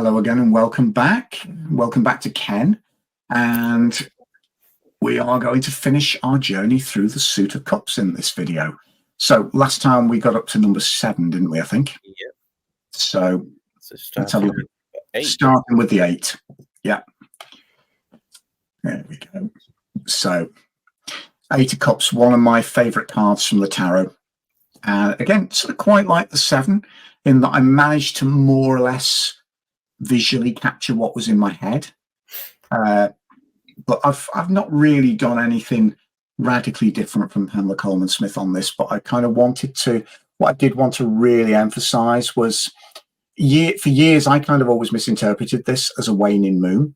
Hello again and welcome back. Welcome back to Ken. And we are going to finish our journey through the suit of cups in this video. So last time we got up to number 7, didn't we, I think? Yeah. So let's have a look. Starting with the 8. Yeah. There we go. So 8 of cups, one of my favourite cards from the tarot. Again, sort of quite like the 7 in that I managed to more or less visually capture what was in my head. But I've not really done anything radically different from Pamela Coleman Smith on this, but I kind of wanted to, what I did want to really emphasize was for years, I kind of always misinterpreted this as a waning moon,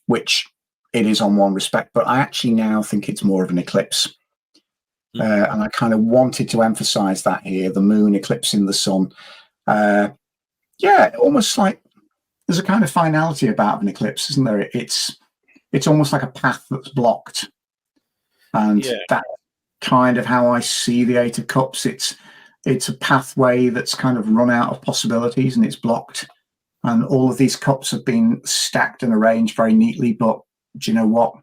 which it is on one respect, but I actually now think it's more of an eclipse. And I kind of wanted to emphasize that here, the moon eclipsing the sun. Yeah, almost like there's a kind of finality about an eclipse, isn't there? It's almost like a path that's blocked. And that's kind of how I see the 8 of cups. It's a pathway that's kind of run out of possibilities and it's blocked. And all of these cups have been stacked and arranged very neatly. But do you know what?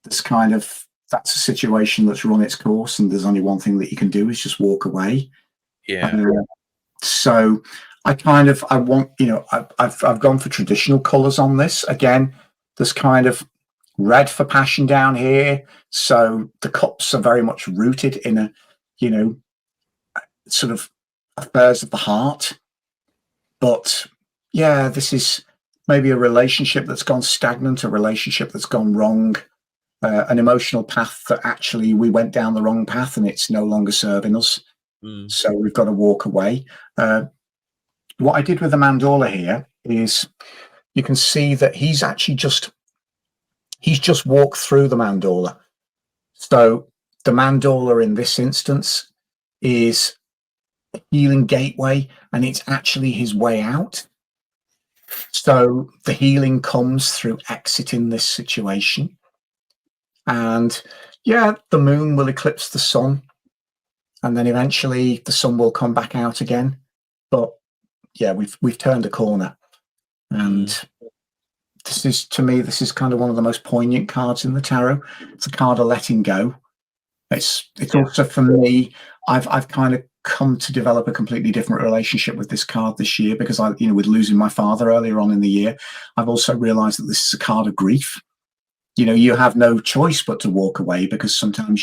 That's a situation that's run its course, and there's only one thing that you can do is just walk away. So I've gone for traditional colors on this. Again, there's kind of red for passion down here. So the cups are very much rooted in a, sort of affairs of the heart. But yeah, this is maybe a relationship that's gone stagnant, a relationship that's gone wrong. An emotional path that actually we went down the wrong path and it's no longer serving us. So we've got to walk away. What I did with the mandala here is you can see that he's just walked through the mandala. So the mandala in this instance is a healing gateway and it's actually his way out. So the healing comes through exiting this situation. And yeah, the moon will eclipse the sun, and then eventually the sun will come back out again. But yeah, we've turned a corner, and this is kind of one of the most poignant cards in the tarot. It's a card of letting go. It's also, for me, I've kind of come to develop a completely different relationship with this card this year because with losing my father earlier on in the year, I've also realized that this is a card of grief. You have no choice but to walk away because sometimes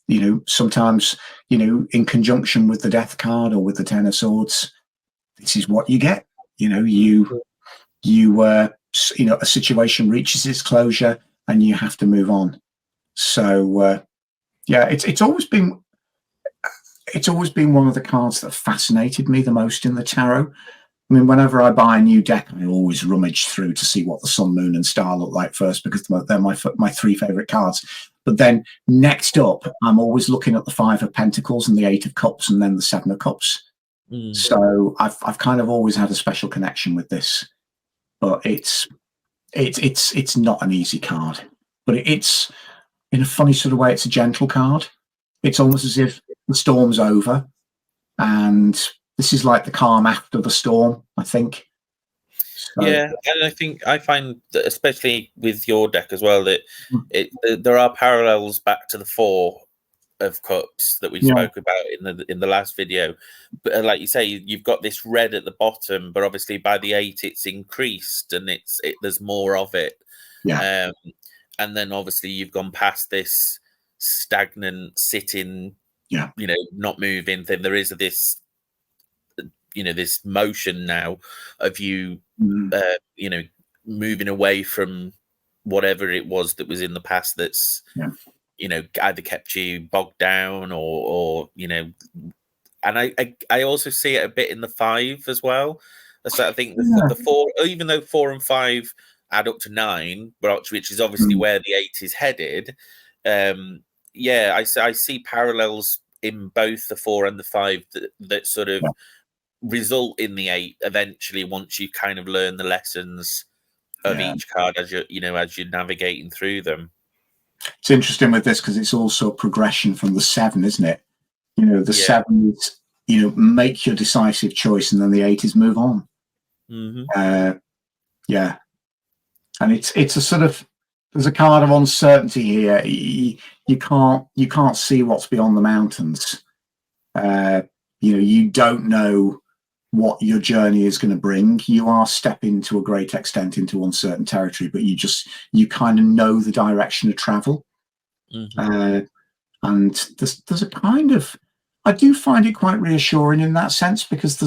in conjunction with the death card or with the 10 of swords, this is what you get. A situation reaches its closure and you have to move on. So it's always been one of the cards that fascinated me the most in the tarot. I mean, whenever I buy a new deck, I always rummage through to see what the sun, moon, and star look like first because they're my 3 favorite cards. But then next up, I'm always looking at the 5 of Pentacles and the 8 of Cups and then the 7 of Cups. So I've kind of always had a special connection with this. But it's not an easy card. But it's, in a funny sort of way, it's a gentle card. It's almost as if the storm's over and this is like the calm after the storm, I think. So, yeah, and I find that especially with your deck as well, that there are parallels back to the 4 of Cups that we spoke about in the last video. But like you say, you've got this red at the bottom, but obviously by the 8 it's increased and there's more of it. And then obviously you've gone past this stagnant sitting, not moving thing. There is this this motion now of you, moving away from whatever it was that was in the past that's, either kept you bogged down or and I also see it a bit in the 5 as well. So I think the 4, even though 4 and 5 add up to 9, which is obviously where the 8 is headed. I see parallels in both the 4 and the 5 that sort of result in the 8 eventually once you kind of learn the lessons of each card as you're navigating through them. It's interesting with this because it's also progression from the 7, isn't it? The 7 is make your decisive choice, and then the 8 is move on. Yeah. And it's a sort of, there's a card of uncertainty here. You can't see what's beyond the mountains. You don't know what your journey is going to bring. You are stepping to a great extent into uncertain territory, but you kind of know the direction of travel. Mm-hmm. And there's a kind of, I do find it quite reassuring in that sense, because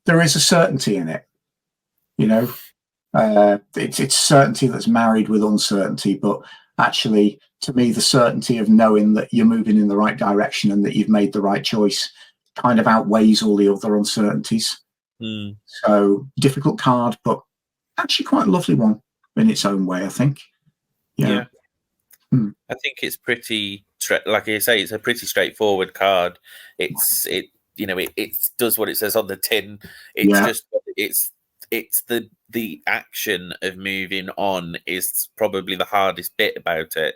there is a certainty in it. It's certainty that's married with uncertainty, but actually, to me, the certainty of knowing that you're moving in the right direction and that you've made the right choice kind of outweighs all the other uncertainties. So difficult card, but actually quite a lovely one in its own way, I think. Yeah. I think it's pretty, like I say, it's a pretty straightforward card. It does what it says on the tin. It's the action of moving on is probably the hardest bit about it,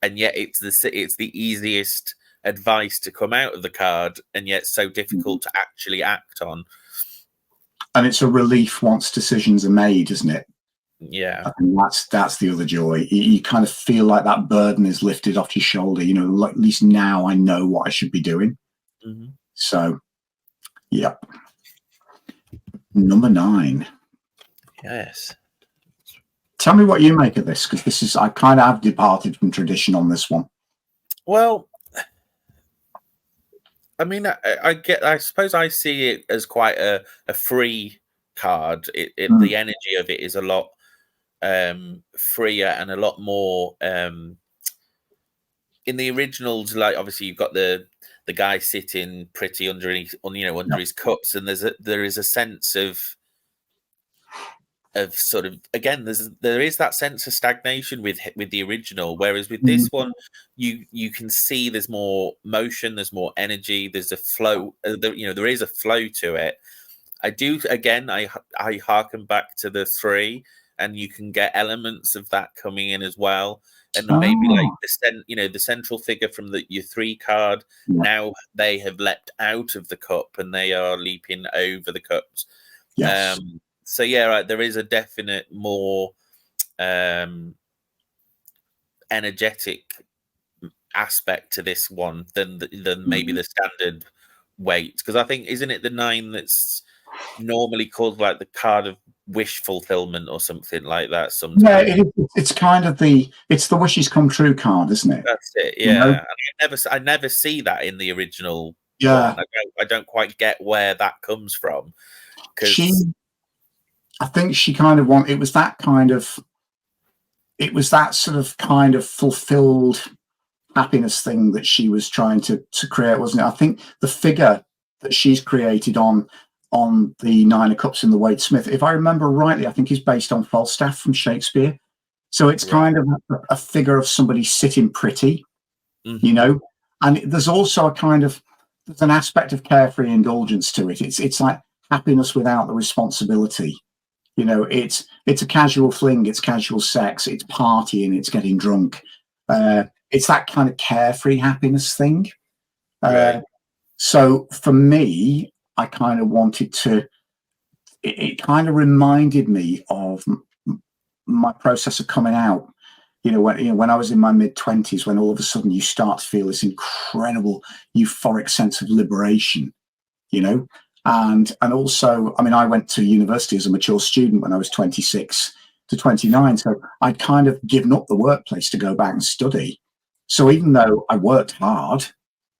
and yet it's the easiest advice to come out of the card, and yet so difficult to actually act on. And it's a relief once decisions are made, isn't it? Yeah, and that's the other joy. You kind of feel like that burden is lifted off your shoulder. At least now I know what I should be doing. Mm-hmm. So, yep. Number 9. Yes. Tell me what you make of this, because I kind of have departed from tradition on this one. Well, I mean, I suppose I see it as quite a free card. The energy of it is a lot freer and a lot more. In the originals, like obviously you've got the guy sitting pretty under his cups, and there is a sense of sort of, again, there is that sense of stagnation with the original, whereas with this one you can see there's more motion, there's more energy, there's a flow, there is a flow to it. I harken back to the 3, and you can get elements of that coming in as well, and maybe like the central figure from your 3 card, now they have leapt out of the cup and they are leaping over the cups. So there is a definite more energetic aspect to this one than maybe the standard weight, because I think, isn't it the 9 that's normally called like the card of wish fulfillment or something like that sometimes? Yeah, it's kind of the wishes come true card, isn't it? That's it. Yeah, and I never see that in the original one. I don't quite get where that comes from, because I think she kind of it was that sort of kind of fulfilled happiness thing that she was trying to create, wasn't it? I think the figure that she's created on the 9 of Cups in the Wade Smith, if I remember rightly, I think is based on Falstaff from Shakespeare. So it's kind of a figure of somebody sitting pretty, and there's also there's an aspect of carefree indulgence to it. It's like happiness without the responsibility. It's a casual fling, it's casual sex, it's partying, it's getting drunk. It's that kind of carefree happiness thing. So for me, I kind of wanted to, it kind of reminded me of my process of coming out. When I was in my mid-20s, when all of a sudden you start to feel this incredible euphoric sense of liberation, and also, I mean, I went to university as a mature student when I was 26 to 29. So I'd kind of given up the workplace to go back and study. So even though I worked hard,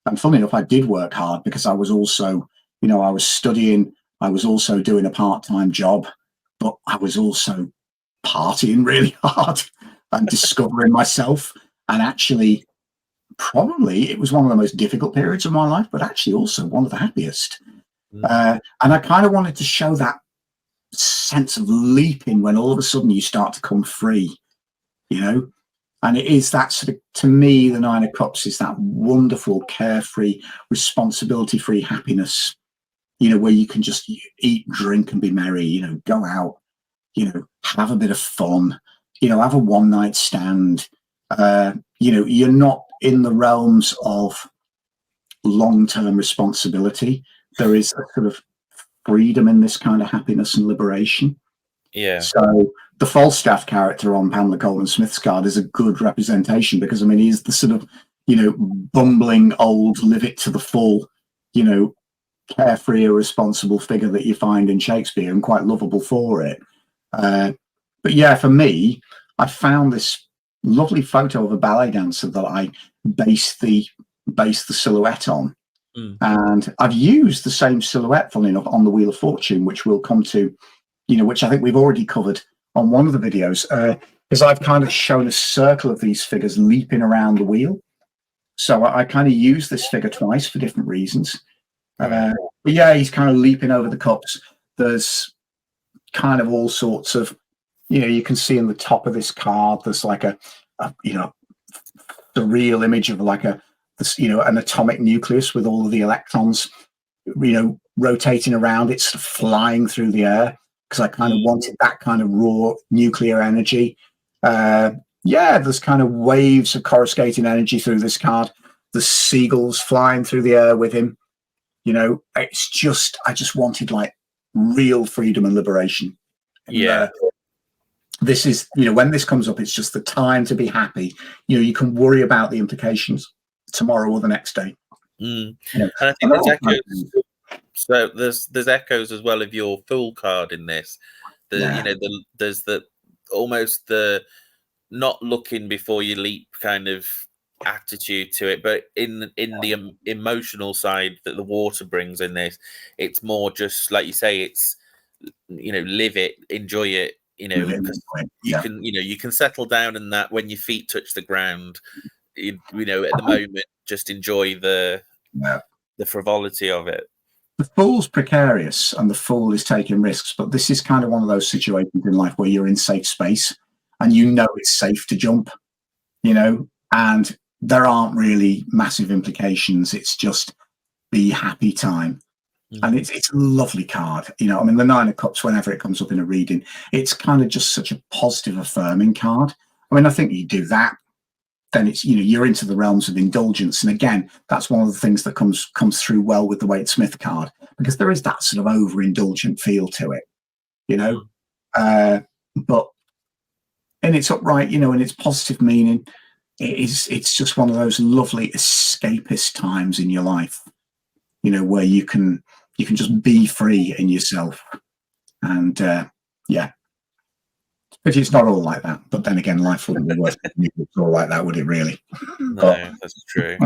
and funnily enough, I did work hard, because I was also, I was studying, I was also doing a part-time job, but I was also partying really hard and discovering myself. And actually, probably it was one of the most difficult periods of my life, but actually also one of the happiest. And I kind of wanted to show that sense of leaping when all of a sudden you start to come free, and it is that sort of, to me, the 9 of Cups is that wonderful, carefree, responsibility-free happiness, where you can just eat, drink, and be merry, go out, have a bit of fun, have a one-night stand. You're not in the realms of long-term responsibility. There is a sort of freedom in this kind of happiness and liberation. Yeah. So the Falstaff character on Pamela Coleman Smith's card is a good representation, because I mean, he's the sort of, bumbling old, live it to the full, carefree, irresponsible figure that you find in Shakespeare, and quite lovable for it. But yeah, for me, I found this lovely photo of a ballet dancer that I based the silhouette on. And I've used the same silhouette, funnily enough, on the Wheel of Fortune, which we'll come to, which I think we've already covered on one of the videos, because I've kind of shown a circle of these figures leaping around the wheel. So I kind of use this figure twice for different reasons. But yeah, he's kind of leaping over the cups. There's kind of all sorts of, you can see in the top of this card, there's like a the real image of like an atomic nucleus with all of the electrons, rotating around. It's flying through the air, because I kind of wanted that kind of raw nuclear energy. There's kind of waves of coruscating energy through this card. The seagulls flying through the air with him. It's just, I just wanted like real freedom and liberation. And, this is, when this comes up, it's just the time to be happy. You can worry about the implications tomorrow or the next day. And I think there's echoes. So there's echoes as well of your Fool card in this. There's the almost the not looking before you leap kind of attitude to it, but in the emotional side that the water brings in this, it's more just like you say, it's live it, enjoy it. You can settle down in that when your feet touch the ground. At the moment, just enjoy the frivolity of it. The Fool's precarious, and the Fool is taking risks, but this is kind of one of those situations in life where you're in safe space, and it's safe to jump, and there aren't really massive implications. It's just be happy time. And it's a lovely card. The Nine of Cups, whenever it comes up in a reading, it's kind of just such a positive, affirming card. I think you do that, then it's, you're into the realms of indulgence. And again, that's one of the things that comes through well with the Wade Smith card, because there is that sort of overindulgent feel to it, but in its upright, in its positive meaning, it's just one of those lovely escapist times in your life, where you can just be free in yourself. And but it's not all like that. But then again, life wouldn't be worth it if it's all like that, would it really? No, that's true.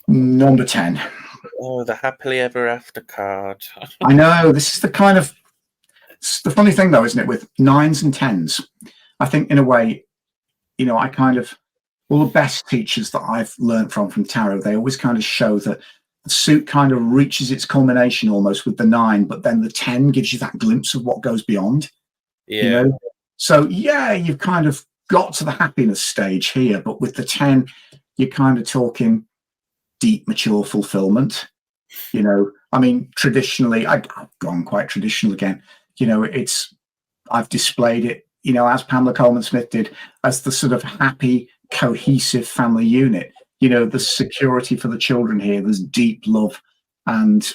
Number 10. Oh, the happily ever after card. I know, this is the kind of, the funny thing though, isn't it, with 9s and 10s? I think in a way, I kind of, all the best teachers that I've learned from tarot, they always kind of show that the suit kind of reaches its culmination almost with the 9, but then the 10 gives you that glimpse of what goes beyond. So you've kind of got to the happiness stage here, but with the 10, you're kind of talking deep, mature fulfillment. Traditionally, I've gone quite traditional again. I've displayed it, as Pamela Coleman Smith did, as the sort of happy, cohesive family unit. The security for the children here. There's deep love, and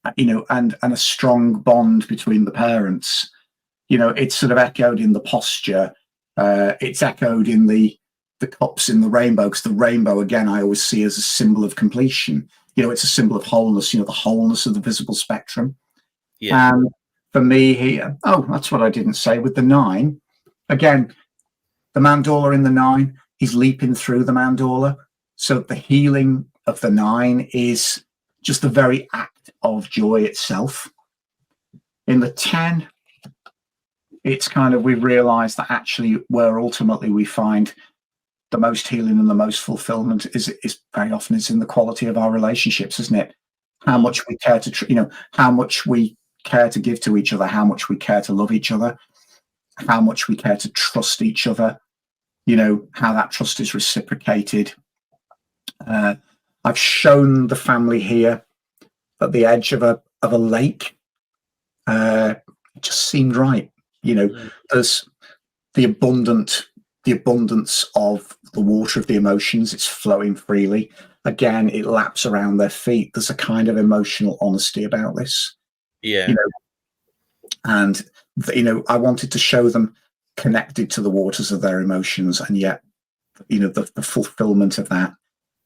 and a strong bond between the parents. It's sort of echoed in the posture. It's echoed in the cups in the rainbow, because the rainbow, again, I always see as a symbol of completion. It's a symbol of wholeness. The wholeness of the visible spectrum. And for me here, that's what I didn't say with the 9. Again, the mandorla in the 9, he's leaping through the mandorla. So the healing of the 9 is just the very act of joy itself. In the 10, it's kind of, we realize that actually where ultimately we find the most healing and the most fulfillment is very often it's in the quality of our relationships, isn't it? How much we care to, how much we care to give to each other, how much we care to love each other, how much we care to trust each other, how that trust is reciprocated. I've shown the family here at the edge of a lake. It just seemed right. There's the abundance of the water of the emotions. It's flowing freely. again, it laps around their feet. There's a kind of emotional honesty about this. Yeah. You know, and I wanted to show them connected to the waters of their emotions, and yet, the fulfillment of that.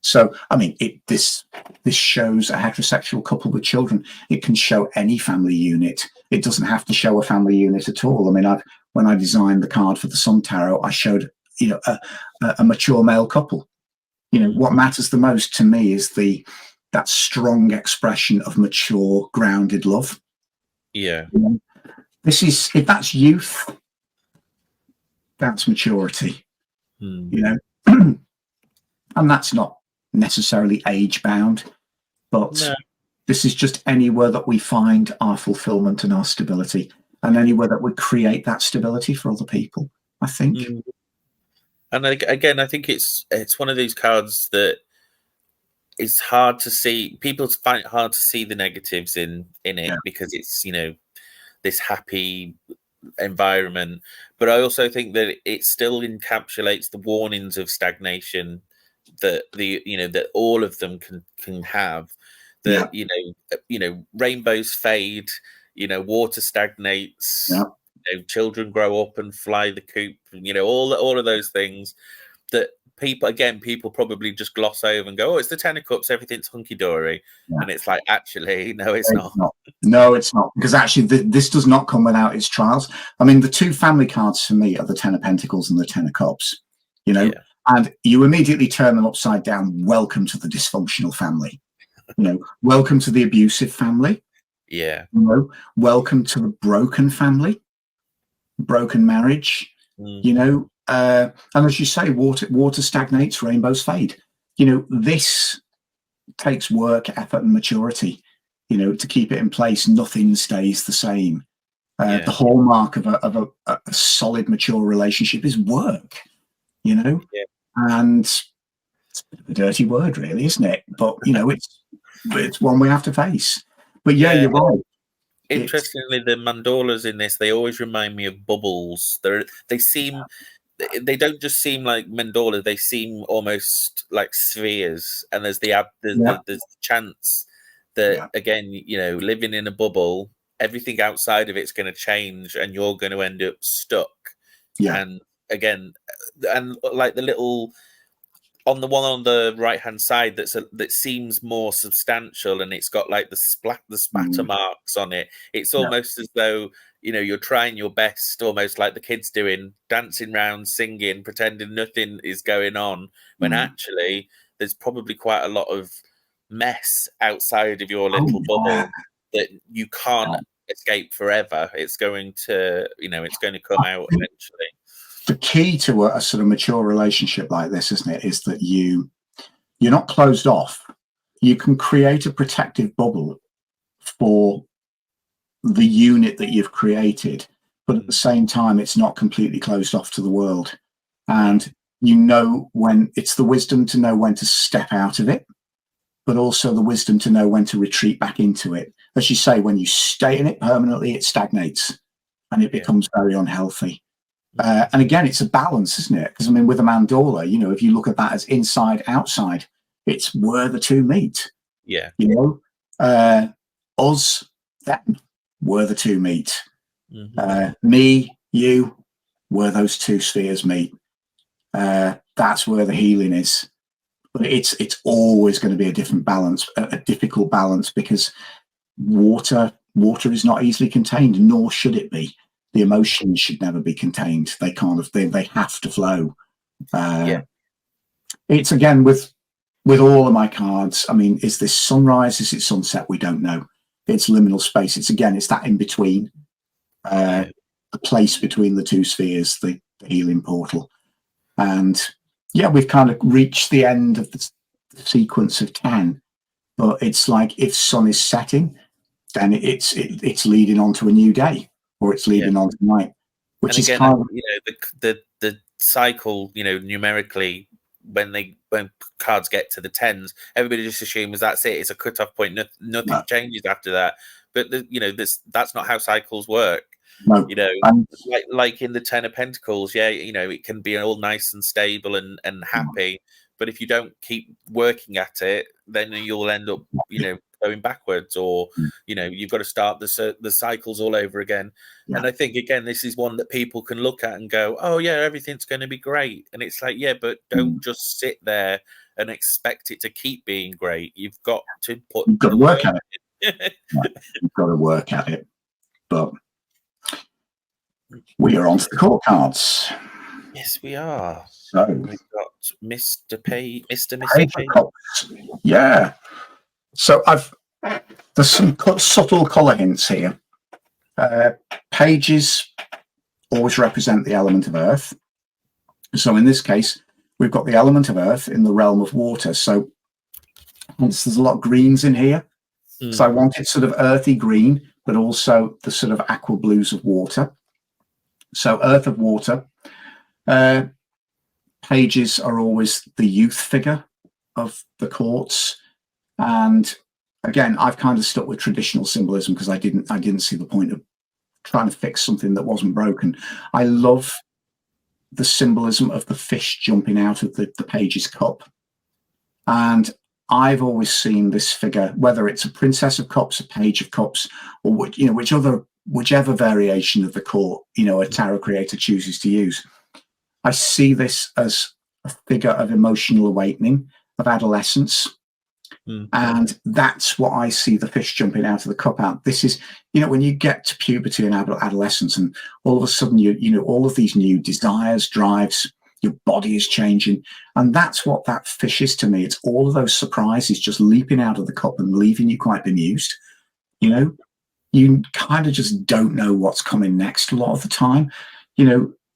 So, I mean, this shows a heterosexual couple with children. It can show any family unit. It doesn't have to show a family unit at all. I mean, when I designed the card for the Sun Tarot, I showed, a mature male couple. What matters the most to me is that strong expression of mature, grounded love. Yeah. If that's youth, that's maturity. And that's not necessarily age bound, but this is just anywhere that we find our fulfillment and our stability, and anywhere that we create that stability for other people, I think. And again, I think it's one of these cards that is hard to see. People find it hard to see the negatives in it because it's this happy environment. But I also think that it still encapsulates the warnings of stagnation that that all of them can have. That rainbows fade, water stagnates, children grow up and fly the coop, all of those things that people probably just gloss over and go, oh, it's the Ten of Cups, everything's hunky-dory. And it's like, actually, no, it's not. No, it's not, because actually this does not come without its trials. I mean, the two family cards for me are the Ten of Pentacles and the Ten of Cups, and you immediately turn them upside down. Welcome to the dysfunctional family. Welcome to the abusive family. Welcome to the broken family, broken marriage. And as you say, water stagnates, rainbows fade. This takes work, effort, and maturity. To keep it in place. Nothing stays the same. The hallmark of a solid, mature relationship is work. And it's a dirty word, really, isn't it? But it's one we have to face. But you're right. Interestingly, the mandalas in this, they always remind me of bubbles. They don't just seem like mandalas; they seem almost like spheres. And there's the chance that again, living in a bubble, everything outside of it's going to change, and you're going to end up stuck. And again, and like the little on the one on the right hand side that seems more substantial, and it's got like the spatter marks on it. It's almost as though you're trying your best, almost like the kids doing, dancing around, singing, pretending nothing is going on, when actually there's probably quite a lot of mess outside of your little bubble that you can't escape forever. It's going to come out eventually. The key to a sort of mature relationship like this, isn't it, is that you're not closed off. You can create a protective bubble for the unit that you've created, but at the same time, it's not completely closed off to the world. And when it's the wisdom to know when to step out of it, but also the wisdom to know when to retreat back into it. As you say, when you stay in it permanently, it stagnates and it becomes very unhealthy. And again, it's a balance, isn't it? Because I mean, with a mandala, if you look at that as inside, outside, it's where the two meet. Us, them, where the two meet. Me, you, where those two spheres meet. That's where the healing is. But it's always going to be a different balance, a difficult balance, because water is not easily contained, nor should it be. The emotions should never be contained. They they have to flow. It's again with all of my cards. I mean, is this sunrise? Is it sunset? We don't know. It's liminal space. It's that in between, the place between the two spheres, the healing portal. And we've kind of reached the end of the sequence of 10. But it's like if sun is setting, then it's leading on to a new day. Or it's leading on tonight, which is kind of the cycle. Numerically, when cards get to the 10s, everybody just assumes that's it. It's a cut-off point. Nothing changes after that. But that's not how cycles work. No. Like in the Ten of Pentacles, it can be all nice and stable and happy. but if you don't keep working at it, then you'll end up, going backwards, or you've got to start the cycles all over again. Yeah. And I think, again, this is one that people can look at and go, oh yeah, everything's going to be great. And it's like, yeah, but don't just sit there and expect it to keep being great. You've got to You've got to work at it. You've got to work at it. But we are on to the court cards. Yes, we are. So we've got Mr. Page. Yeah. So there's some subtle colour hints here. Pages always represent the element of earth. So in this case, we've got the element of earth in the realm of water. So hence there's a lot of greens in here. So I wanted sort of earthy green, but also the sort of aqua blues of water. So earth of water. Pages are always the youth figure of the courts. And again, I've kind of stuck with traditional symbolism because I didn't see the point of trying to fix something that wasn't broken. I love the symbolism of the fish jumping out of the page's cup. And I've always seen this figure, whether it's a princess of cups, a page of cups, or whichever variation of the court, a tarot creator chooses to use. I see this as a figure of emotional awakening, of adolescence. And that's what I see the fish jumping out of the cup out. This is, when you get to puberty and adolescence, and all of a sudden, all of these new desires, drives, your body is changing. And that's what that fish is to me. It's all of those surprises just leaping out of the cup and leaving you quite bemused. You kind of just don't know what's coming next a lot of the time.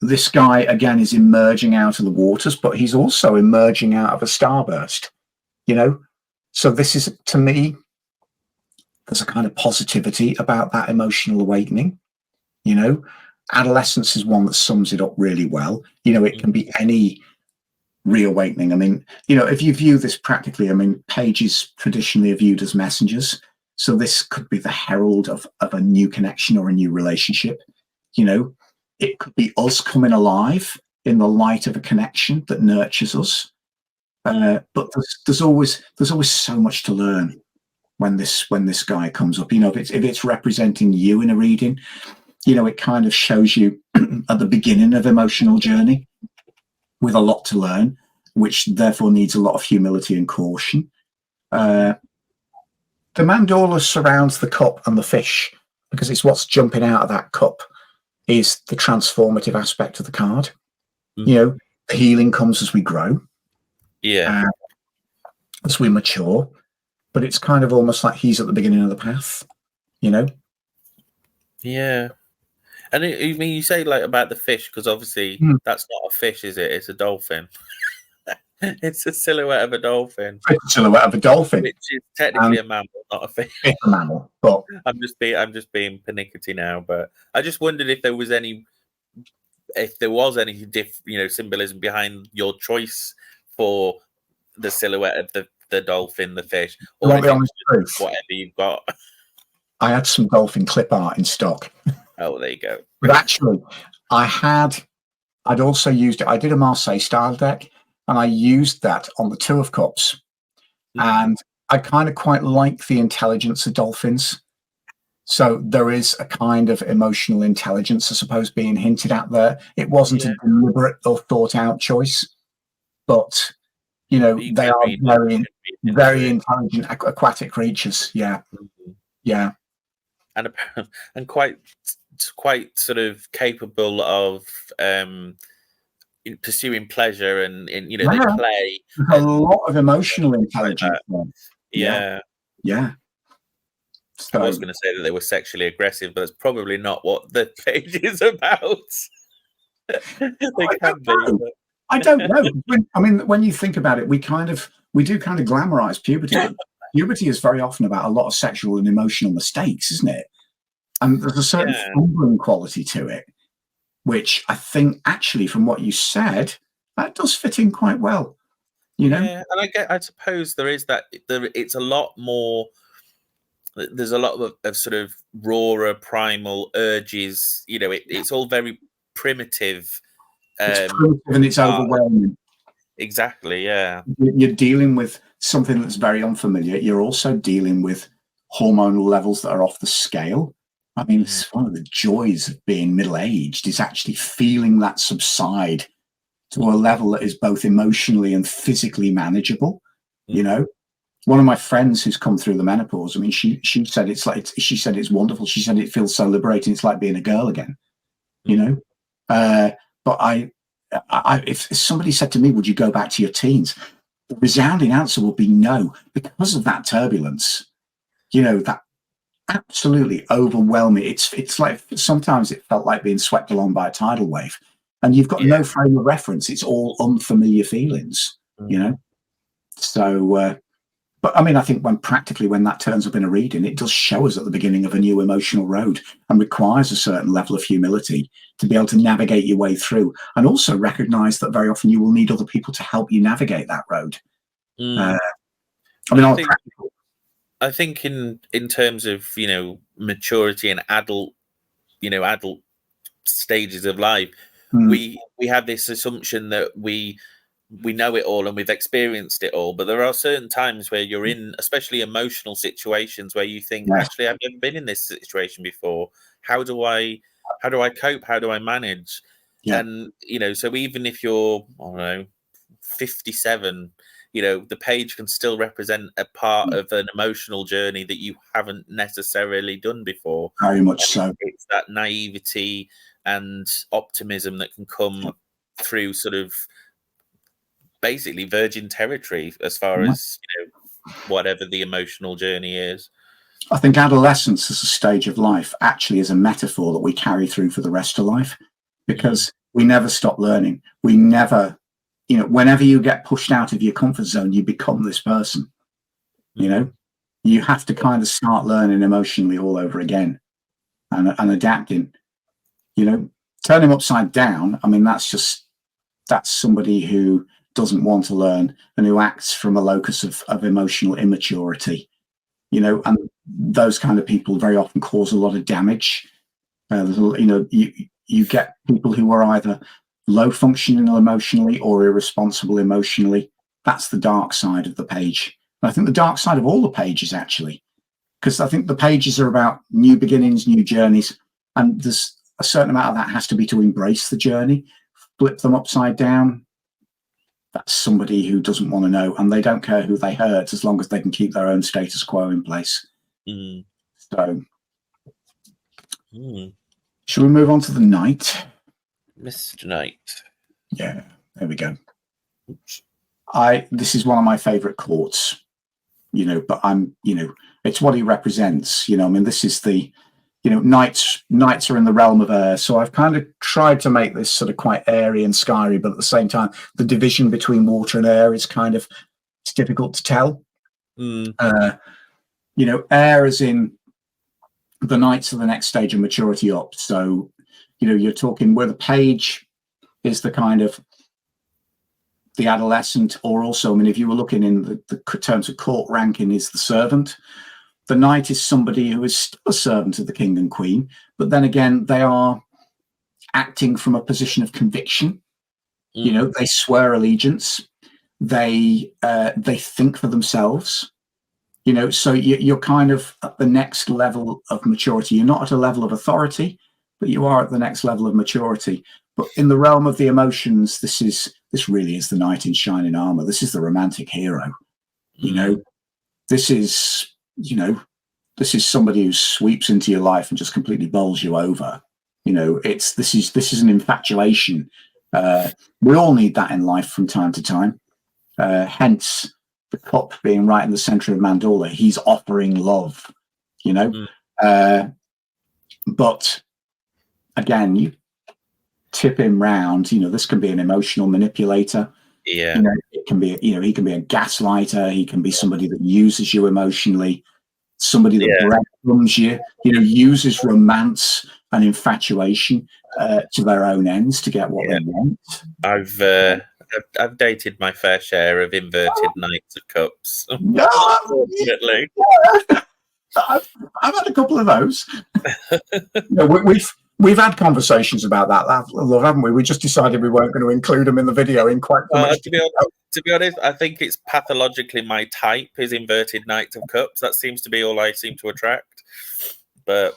This guy, again, is emerging out of the waters, but he's also emerging out of a starburst, So this is, to me, there's a kind of positivity about that emotional awakening. Adolescence is one that sums it up really well. It can be any reawakening. I mean, if you view this practically, pages traditionally are viewed as messengers. So this could be the herald of a new connection or a new relationship. It could be us coming alive in the light of a connection that nurtures us. But there's always so much to learn when this guy comes up. If it's representing you in a reading, it kind of shows you at the beginning of emotional journey with a lot to learn, which therefore needs a lot of humility and caution. The mandala surrounds the cup and the fish because it's what's jumping out of that cup is the transformative aspect of the card. The healing comes as we grow. Yeah. As we mature, but it's kind of almost like he's at the beginning of the path, Yeah. And you say like about the fish, because obviously that's not a fish, is it? It's a dolphin. It's a silhouette of a dolphin. It's a silhouette of a dolphin, which is technically a mammal, not a fish. It's a mammal, but I'm just being pernickety now. But I just wondered if there was any symbolism behind your choice for the silhouette of the dolphin, the fish, or whatever you've got. I had some dolphin clip art in stock. Oh, there you go. But actually, I'd also used it. I did a Marseille style deck, and I used that on the Two of Cups. And I kind of quite like the intelligence of dolphins. So there is a kind of emotional intelligence, I suppose, being hinted at there. It wasn't a deliberate or thought out choice, but they are very, very intelligent aquatic creatures. Yeah. Yeah. And quite sort of capable of pursuing pleasure and they play. A lot of emotional intelligence. Like yeah. So, I was going to say that they were sexually aggressive, but that's probably not what the page is about. They can be. I don't know. When you think about it, we do kind of glamorize puberty. Puberty is very often about a lot of sexual and emotional mistakes, isn't it? And there's a certain fumbling quality to it, which I think actually, from what you said, that does fit in quite well. Yeah, and I suppose there is that. It's a lot more. There's a lot of sort of rawer, primal urges. It's all very primitive. It's primitive and it's overwhelming. exactly. Yeah. You're dealing with something that's very unfamiliar. You're also dealing with hormonal levels that are off the scale. I mean, it's one of the joys of being middle-aged is actually feeling that subside to a level that is both emotionally and physically manageable. You know, one of my friends who's come through the menopause, I mean, she said she said it's wonderful. She said it feels so liberating. It's like being a girl again, you know. But if somebody said to me, would you go back to your teens? The resounding answer would be no, because of that turbulence, you know, that absolutely overwhelming. It's like sometimes it felt like being swept along by a tidal wave, and you've got no frame of reference. It's all unfamiliar feelings, you know. So, but I mean, I think when that turns up in a reading, it does show us at the beginning of a new emotional road and requires a certain level of humility to be able to navigate your way through, and also recognize that very often you will need other people to help you navigate that road. I mean, I think in terms of, you know, maturity and adult stages of life, we have this assumption that we know it all and we've experienced it all, but there are certain times where you're in, especially emotional situations, where you think, actually, I've never been in this situation before. How do I cope? How do I manage? And, you know, so even if you're, I don't know, 57, you know, the page can still represent a part of an emotional journey that you haven't necessarily done before. Very much so. It's that naivety and optimism that can come through sort of basically virgin territory as far as, you know, whatever the emotional journey is. I think adolescence as a stage of life actually is a metaphor that we carry through for the rest of life, because we never stop learning. We never, you know, whenever you get pushed out of your comfort zone, you become this person. You know, you have to kind of start learning emotionally all over again and adapting. You know, turn him upside down. I mean, that's somebody who doesn't want to learn and who acts from a locus of emotional immaturity. You know, and those kind of people very often cause a lot of damage. You know, you get people who are either low functioning emotionally or irresponsible emotionally. That's the dark side of the page. And I think the dark side of all the pages, actually, because I think the pages are about new beginnings, new journeys, and there's a certain amount of that has to be to embrace the journey. Flip them upside down, that's somebody who doesn't want to know, and they don't care who they hurt as long as they can keep their own status quo in place. So, should we move on to the Knight? Mr. Knight. Yeah, there we go. This is one of my favorite courts, you know, but you know, it's what he represents. You know, I mean, this is the, you know, knights are in the realm of air. So I've kind of tried to make this sort of quite airy and scary, but at the same time, the division between water and air is kind of, it's difficult to tell. You know, air as in the knights are the next stage of maturity up. So, you know, you're talking where the page is the kind of the adolescent, or also, I mean, if you were looking in the terms of court ranking, is the servant. The knight is somebody who is still a servant of the king and queen, but then again, they are acting from a position of conviction. You know, they swear allegiance. They think for themselves. You know, so you're kind of at the next level of maturity. You're not at a level of authority, but you are at the next level of maturity. But in the realm of the emotions, this really is the knight in shining armor. This is the romantic hero. You know, this is somebody who sweeps into your life and just completely bowls you over. You know, this is an infatuation. We all need that in life from time to time. Hence the cup being right in the center of Mandorla. He's offering love, you know. But again, you tip him round, you know, this can be an emotional manipulator. Yeah. You know, it can be, you know, he can be a gaslighter. He can be somebody that uses you emotionally, somebody that breadcrumbs you, you know, uses romance and infatuation to their own ends to get what they want. I've dated my fair share of inverted knights of cups. Unfortunately. I've had a couple of those. You know, We've had conversations about that, love, haven't we? We just decided we weren't going to include them in the video in quite so much detail. To be honest, I think it's pathologically my type is inverted Knight of Cups. That seems to be all I seem to attract. But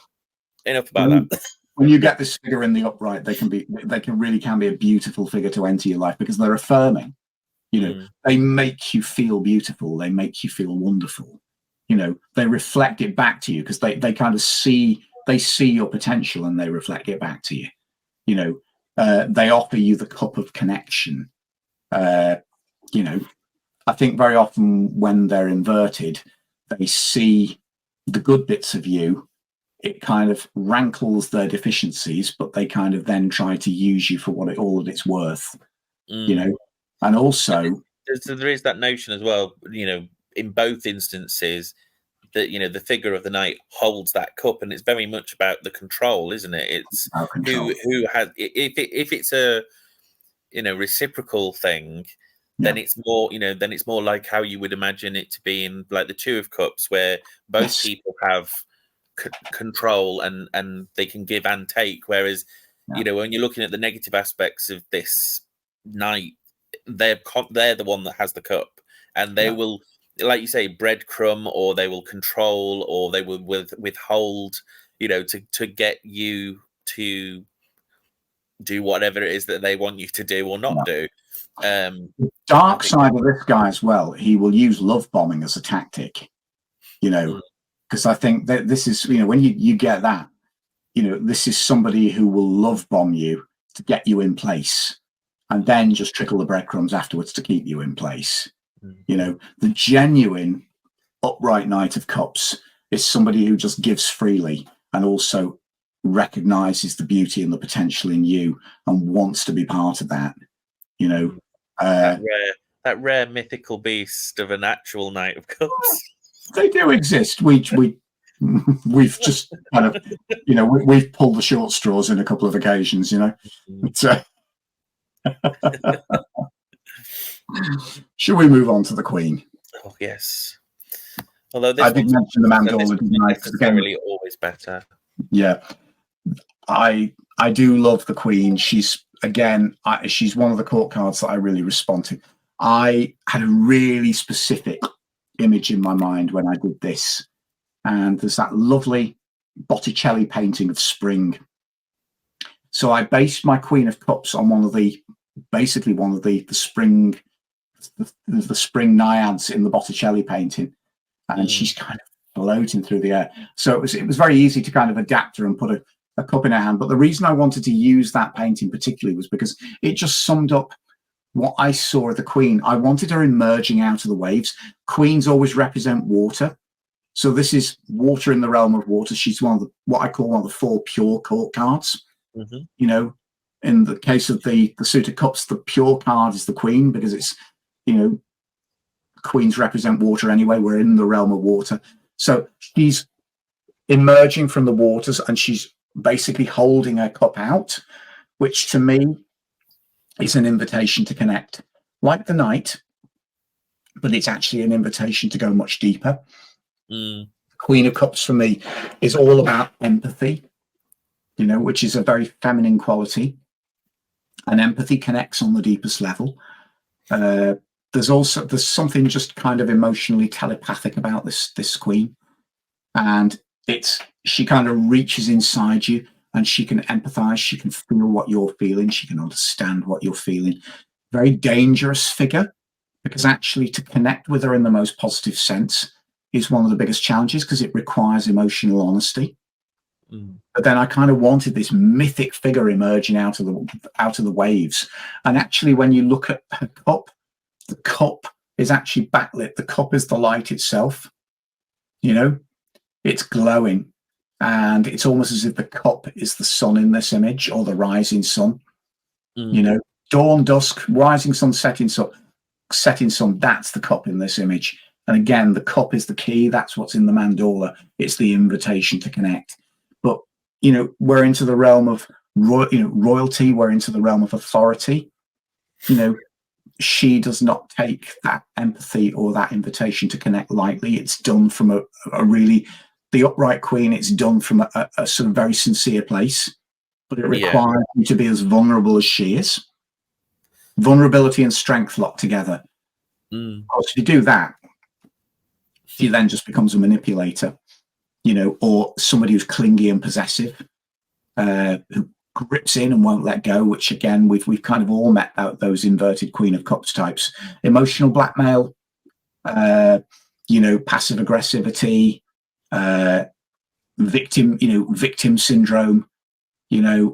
enough about that. When you get this figure in the upright, they can really be a beautiful figure to enter your life because they're affirming. You know, they make you feel beautiful. They make you feel wonderful. You know, they reflect it back to you because they kind of see your potential and they reflect it back to you. You know, they offer you the cup of connection. You know, I think very often when they're inverted, they see the good bits of you. It kind of rankles their deficiencies, but they kind of then try to use you for all that it's worth. You know, and also there is that notion as well. You know, in both instances, that the figure of the knight holds that cup, and it's very much about the control, isn't it? It's who has if it's a reciprocal thing. Then it's more, then it's more like how you would imagine it to be in like the Two of Cups, where both people have control and they can give and take. Whereas, when you're looking at the negative aspects of this knight, they're the one that has the cup, and they will, like you say, breadcrumb, or they will control, or they will withhold, to get you to do whatever it is that they want you to do or not do. The dark side of this guy as well, he will use love bombing as a tactic, because I think that this is, when you get that, this is somebody who will love bomb you to get you in place and then just trickle the breadcrumbs afterwards to keep you in place. The genuine upright Knight of Cups is somebody who just gives freely and also recognizes the beauty and the potential in you and wants to be part of that. That rare mythical beast of an actual Knight of Cups. They do exist. We've just kind of, we've pulled the short straws in a couple of occasions. Should we move on to the Queen? Oh yes. Although this I did mention the mandorla, didn't I? Necessarily always better. Yeah, I do love the Queen. She's she's one of the court cards that I really respond to. I had a really specific image in my mind when I did this, and there's that lovely Botticelli painting of spring. So I based my Queen of Cups on one of the spring naiads in the Botticelli painting, and she's kind of floating through the air. So it was very easy to kind of adapt her and put a cup in her hand. But the reason I wanted to use that painting particularly was because it just summed up what I saw of the Queen. I wanted her emerging out of the waves. Queens always represent water. So this is water in the realm of water. She's what I call one of the four pure court cards. In the case of the suit of cups, the pure card is the Queen, because it's, queens represent water anyway. We're in the realm of water. So she's emerging from the waters and she's basically holding her cup out, which to me is an invitation to connect, like the knight, but it's actually an invitation to go much deeper. Queen of Cups for me is all about empathy, which is a very feminine quality, and empathy connects on the deepest level. There's something just kind of emotionally telepathic about this Queen, and she kind of reaches inside you and she can empathize, she can feel what you're feeling, she can understand what you're feeling. Very dangerous figure, because actually to connect with her in the most positive sense is one of the biggest challenges, because it requires emotional honesty. But then I kind of wanted this mythic figure emerging out of the waves. And actually, when you look at her cup, the cup is actually backlit. The cup is the light itself. It's glowing, and it's almost as if the cup is the sun in this image, or the rising sun. Dawn, dusk, rising sun, setting sun. That's the cup in this image. And again, the cup is the key. That's what's in the mandorla. It's the invitation to connect. But we're into the realm of royalty. We're into the realm of authority. She does not take that empathy or that invitation to connect lightly. It's done from a really, the upright Queen, it's done from a sort of very sincere place. but it requires you to be as vulnerable as she is. Vulnerability and strength locked together. Of course, if you do that, he then just becomes a manipulator, or somebody who's clingy and possessive, who grips in and won't let go, which again, we've kind of all met out those inverted Queen of Cups types. Emotional blackmail, passive aggressivity, victim syndrome,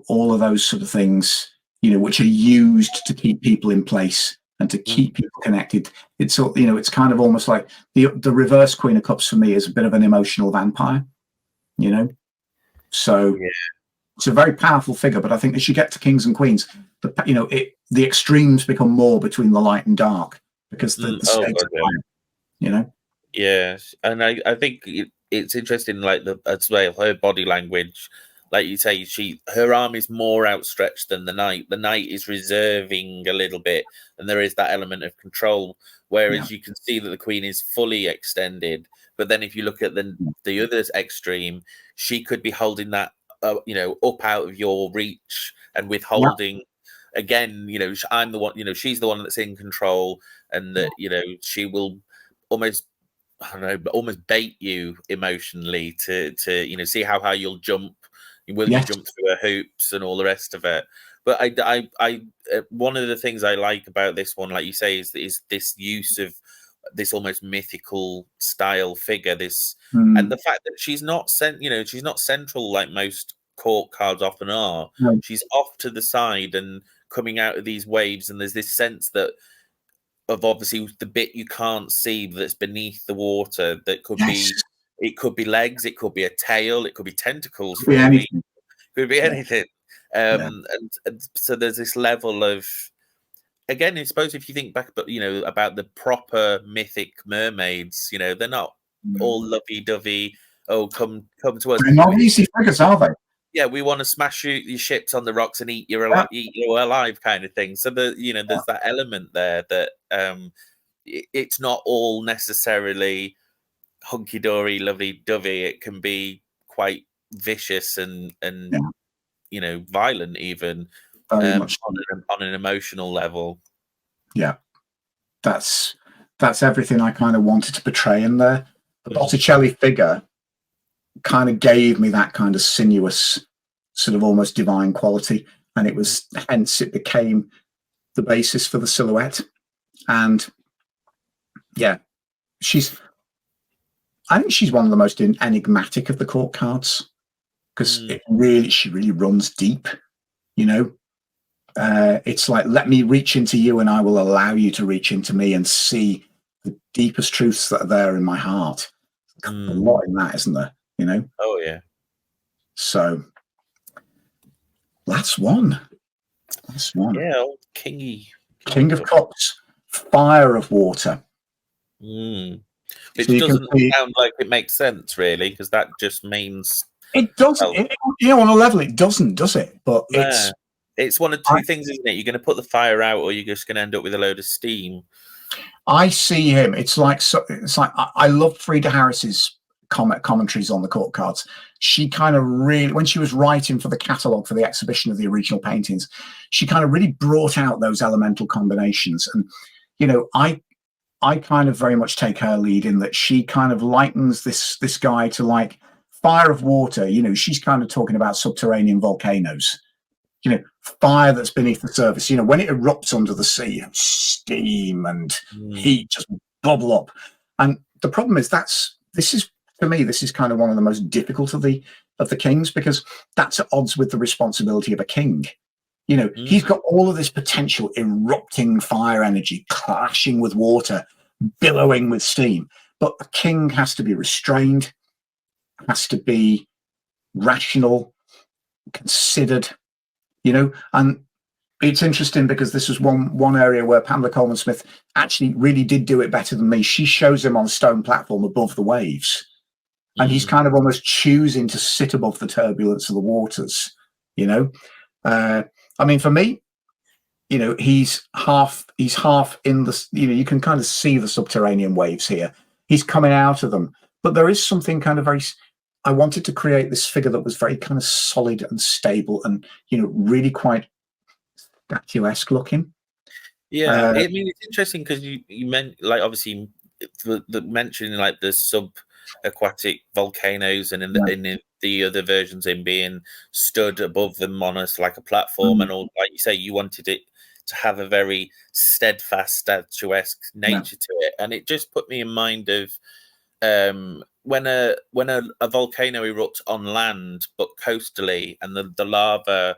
all of those sort of things, which are used to keep people in place and to keep people connected. It's it's kind of almost like the reverse Queen of Cups for me is a bit of an emotional vampire, so it's a very powerful figure. But I think as you get to Kings and Queens, the extremes become more between the light and dark, because the stakes are higher, Yes, and I think it's interesting, like as well, her body language. Like you say, her arm is more outstretched than the knight. The knight is reserving a little bit, and there is that element of control. Whereas you can see that the queen is fully extended. But then, if you look at the other extreme, she could be holding that, up out of your reach and withholding. Yeah. Again, I'm the one. She's the one that's in control, and that she will almost. I don't know, almost bait you emotionally to see how high you'll jump. Will you jump through her hoops and all the rest of it? But I one of the things I like about this one, like you say, is this use of this almost mythical style figure. And the fact that she's not she's not central like most court cards often are. No. She's off to the side and coming out of these waves, and there's this sense that of obviously the bit you can't see that's beneath the water that could be. It could be legs, it could be a tail, it could be tentacles for all we. Could be anything. And so there's this level of, again, I suppose if you think back, about the proper mythic mermaids, they're not all lovey-dovey. Oh, come to us. They're not easy figures, are they? Yeah, we want to smash your ships on the rocks and eat you alive, kind of thing. So there's that element there that it's not all necessarily hunky-dory, lovey-dovey. It can be quite vicious and violent, even on an emotional level. Yeah, that's everything I kind of wanted to portray in there. The Botticelli figure kind of gave me that kind of sinuous, sort of almost divine quality, and hence it became the basis for the silhouette. And I think she's one of the most enigmatic of the court cards, because she really runs deep. It's like, let me reach into you and I will allow you to reach into me and see the deepest truths that are there in my heart. A lot in that, isn't there? Oh yeah. So that's one. Yeah, old King of Cups, Fire of Water. Which doesn't sound like it makes sense, really, because that just means it doesn't. On a level, it doesn't, does it? But it's one of two things, isn't it? You're going to put the fire out, or you're just going to end up with a load of steam. I see him. It's like I love Frida Harris's commentaries on the court cards. She kind of really, when she was writing for the catalogue for the exhibition of the original paintings, she kind of really brought out those elemental combinations. And I kind of very much take her lead in that she kind of likens this guy to like fire of water. She's kind of talking about subterranean volcanoes, fire that's beneath the surface. When it erupts under the sea, steam and heat just bubble up. And the problem is this is kind of one of the most difficult of the kings, because that's at odds with the responsibility of a king. He's got all of this potential erupting fire energy clashing with water, billowing with steam. But a king has to be restrained, has to be rational, considered, and it's interesting because this was one area where Pamela Coleman Smith actually really did do it better than me. She shows him on a stone platform above the waves, and he's kind of almost choosing to sit above the turbulence of the waters. I mean, for me, he's half in the, you can kind of see the subterranean waves here. He's coming out of them, but there is something kind of very I wanted to create this figure that was very kind of solid and stable, and really quite statuesque looking. Yeah, I mean, it's interesting because you meant, like, obviously the mentioning like the sub-aquatic volcanoes, and in the other versions, in being stood above them on us like a platform, and all, like you say, you wanted it to have a very steadfast, statuesque nature to it, and it just put me in mind of when a volcano erupts on land but coastally, and the lava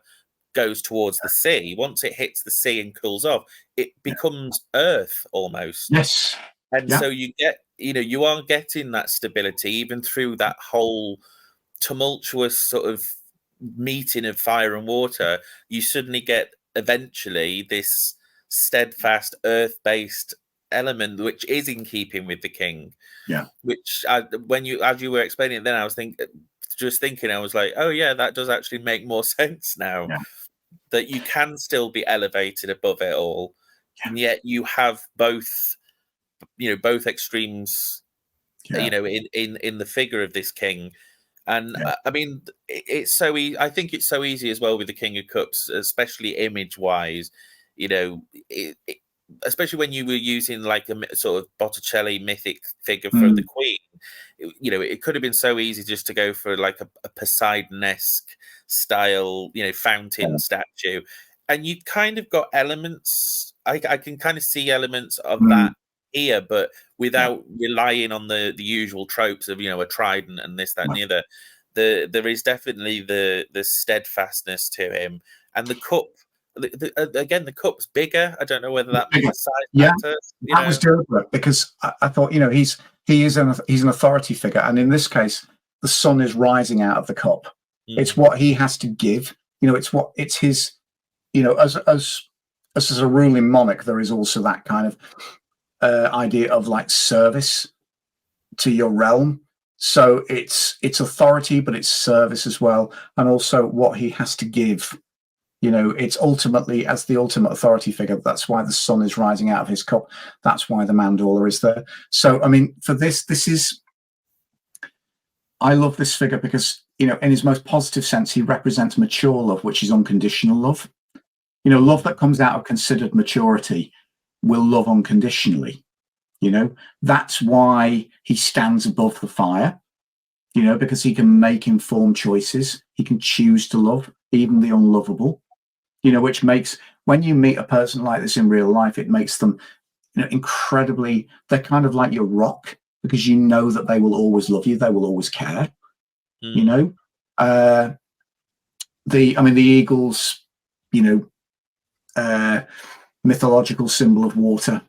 goes towards the sea. Once it hits the sea and cools off, it becomes earth almost. Yes. And so you get, you are getting that stability even through that whole tumultuous sort of meeting of fire and water. You suddenly get eventually this steadfast earth-based element, which is in keeping with the king. Yeah. Which as you were explaining it, then I was thinking, I was like, oh yeah, that does actually make more sense now. Yeah. That you can still be elevated above it all, and yet you have both extremes, in the figure of this king. And I mean, it's so easy. I think it's so easy as well with the King of Cups, especially image wise. Especially when you were using like a sort of Botticelli mythic figure for the Queen. It could have been so easy just to go for like a Poseidon-esque style, fountain statue, and you kind of got elements. I can kind of see elements of that here, but without relying on the usual tropes of a trident and this, that, and the other. There is definitely the steadfastness to him, and the cup. Again, the cup's bigger. I don't know whether that means size matters. That was deliberate, because I thought he's an authority figure, and in this case, the sun is rising out of the cup. It's what he has to give. It's his. As a ruling monarch, there is also that kind of idea of like service to your realm. So it's authority, but it's service as well, and also what he has to give. It's ultimately, as the ultimate authority figure, that's why the sun is rising out of his cup. That's why the mandorla is there. So, I mean, for this is, I love this figure because, in his most positive sense, he represents mature love, which is unconditional love. Love that comes out of considered maturity will love unconditionally. That's why he stands above the fire, because he can make informed choices. He can choose to love even the unlovable, which makes, when you meet a person like this in real life, it makes them, incredibly, they're kind of like your rock, because that they will always love you. They will always care, the eagles, mythological symbol of water,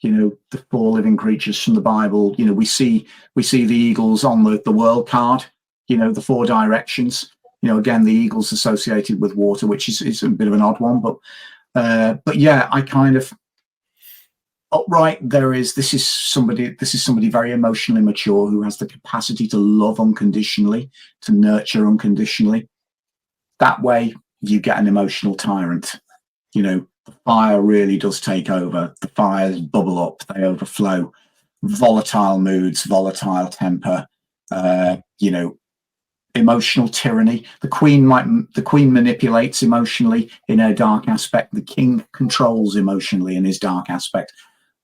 the 4 living creatures from the Bible. We see the eagles on the world card, the 4 directions. Again, the eagles associated with water, which is a bit of an odd one, but yeah, I kind of upright. This is somebody very emotionally mature, who has the capacity to love unconditionally, to nurture unconditionally. That way, you get an emotional tyrant. The fire really does take over. The fires bubble up, they overflow. Volatile moods, volatile temper. Emotional tyranny. The queen manipulates emotionally in her dark aspect. The king controls emotionally in his dark aspect.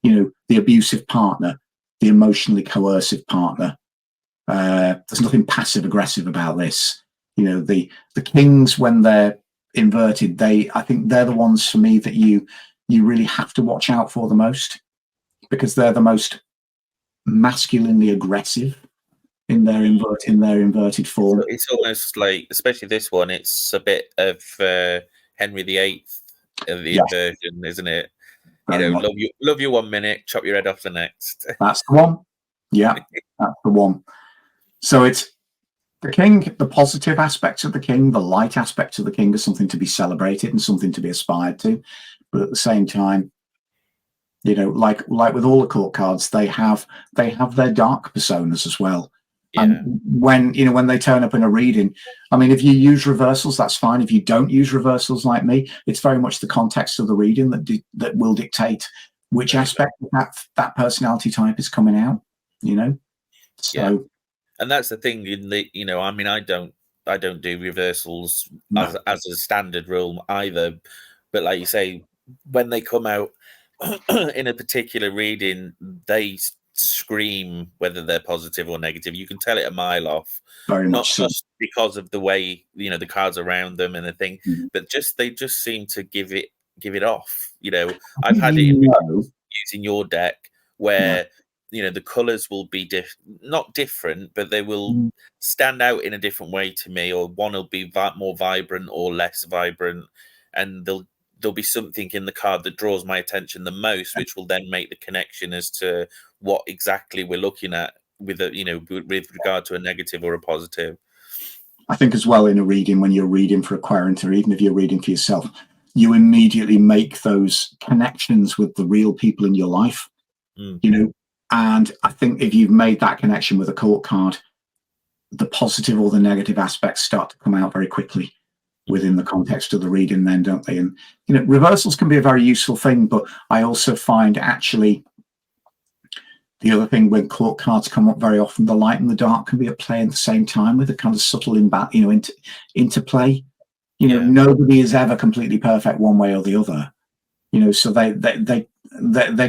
The abusive partner, the emotionally coercive partner. There's nothing passive aggressive about this. The kings, when they're inverted, I think they're the ones for me that you really have to watch out for the most, because they're the most masculinely aggressive in their inverted form. So it's almost like, especially this one, it's a bit of Henry VIII of the inversion, isn't it? Love you 1 minute, chop your head off the next. That's the one. Yeah, that's the one. So it's the king, the positive aspects of the king, the light aspects of the king are something to be celebrated and something to be aspired to. But at the same time, like with all the court cards, they have their dark personas as well. Yeah. And when they turn up in a reading, I mean, if you use reversals, that's fine. If you don't use reversals like me, it's very much the context of the reading that will dictate which aspect of that personality type is coming out. So. Yeah. And that's the thing in the, I mean, I don't do reversals No. as a standard rule either. But like you say, when they come out in a particular reading, they scream whether they're positive or negative. You can tell it a mile off. Very Not much so. just because of the way, the cards around them and the thing, Mm-hmm. but they just seem to give it off. I've had it using your deck where the colors will be not different, but they will stand out in a different way to me, or one will be more vibrant or less vibrant, and there'll be something in the card that draws my attention the most, which will then make the connection as to what exactly we're looking at with regard to a negative or a positive. I think as well, in a reading, when you're reading for a querent, or even if you're reading for yourself, you immediately make those connections with the real people in your life, and I think if you've made that connection with a court card, the positive or the negative aspects start to come out very quickly within the context of the reading then, don't they? And reversals can be a very useful thing, but I also find actually the other thing, when court cards come up very often, the light and the dark can be at play at the same time with a kind of subtle interplay. Nobody is ever completely perfect one way or the other. So they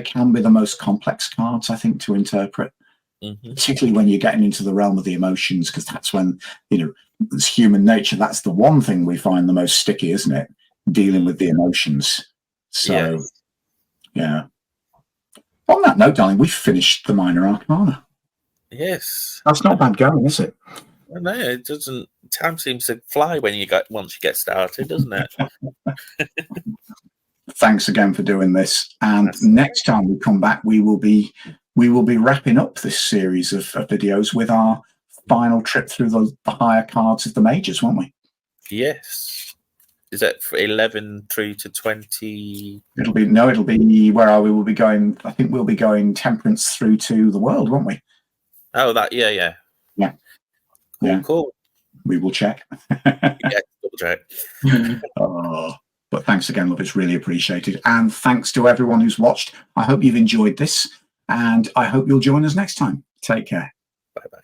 can be the most complex cards, I think, to interpret, particularly when you're getting into the realm of the emotions, because that's when, it's human nature. That's the one thing we find the most sticky, isn't it? Dealing with the emotions. So, yeah. On that note, darling, we've finished the minor arcana. Yes. That's not bad going, is it? No, it doesn't. Time seems to fly once you get started, doesn't it? Thanks again for doing this. And next time we come back, we will be wrapping up this series of videos with our final trip through the higher cards of the majors, won't we? Yes. Is that for 11 through to 20? It'll be where are we? We'll be going, I think we'll be going temperance through to the world, won't we? Oh, yeah. Cool. We will check. Double check. But thanks again, love. It's really appreciated. And thanks to everyone who's watched. I hope you've enjoyed this, and I hope you'll join us next time. Take care. Bye-bye.